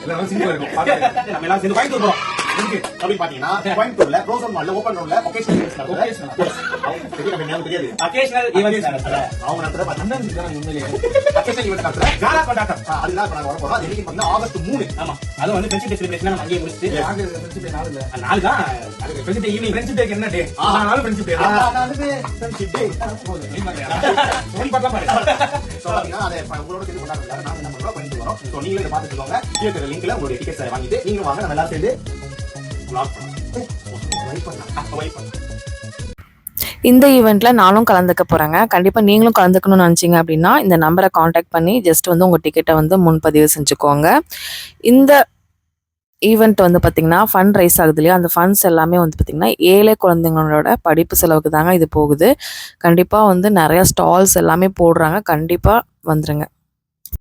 எல்லாரும் சிம்பிளா இருக்கும். நம்ம எல்லாரும் சேர்ந்து கோயம்புத்தூர் போறோம். அப்படின்னு பாத்தீங்கன்னா கோயம்புத்தூர்ல ரோசன் மால்ல ஓபன் ரோட்ல ஒகேஷனல் தெரியாது அகேஷனல் ஈவென்ட்ஸ் அவங்க நடத்துற அண்ணன் இருக்காங்க உண்மையிலேயே. அகேஷனல் ஈவென்ட் நடத்துற காலா கொண்டாட்டம். அதுதான் இப்ப நாங்க வர போறோம். அது இன்னைக்கு பாத்தீங்கன்னா ஆகஸ்ட் 3. ஆமா. அது வந்து ஃப்ரெண்ட்ஷிப் டே செலிப்ரேஷன் நம்ம அங்கேயே முடிச்சிட்டு நாங்க ஃப்ரெண்ட்ஷிப் டே நாள் இல்ல. நாள் தான். அதுக்கு ஃப்ரெண்ட்ஷிப் டே ஈவினிங் ஃப்ரெண்ட்ஷிப் டேக்கு என்ன டே? நானும் ஃப்ரெண்ட்ஷிப் டே தான். ஃப்ரெண்ட்ஷிப் டே ஃபோன் பண்ணலாம் பாரு. சோ பாத்தீங்கன்னா அதை உங்களோட சேர்ந்து கொண்டாடுறோம். நாங்க நம்ம கூட பண்ணிட்டு வரோம். சோ நீங்களும் இத பாத்துட்டு வாங்க. கீழ இருக்கிற லிங்க்ல உங்களுடைய டிக்கெட்ஸ் வாங்கிட்டு நீங்களும் வாங்க. நம்ம எல்லாரும் சேர்ந்து vlog பண்ணலாம். வைப் பண்ணலாம். இந்த ஈவெண்ட்டில் நானும் கலந்துக்க போகிறேங்க. கண்டிப்பாக நீங்களும் கலந்துக்கணும்னு நினச்சிங்க அப்படின்னா இந்த நம்பரை காண்டாக்ட் பண்ணி ஜஸ்ட் வந்து உங்கள் டிக்கெட்டை வந்து முன்பதிவு செஞ்சுக்கோங்க. இந்த ஈவெண்ட் வந்து பார்த்திங்கன்னா ஃபண்ட் ரைஸ் ஆகுது இல்லையா, அந்த ஃபண்ட்ஸ் எல்லாமே வந்து பார்த்திங்கன்னா ஏழை குழந்தைங்களோட படிப்பு செலவுக்கு தாங்க இது போகுது. கண்டிப்பாக வந்து நிறையா ஸ்டால்ஸ் எல்லாமே போடுறாங்க. கண்டிப்பாக வந்துடுங்க.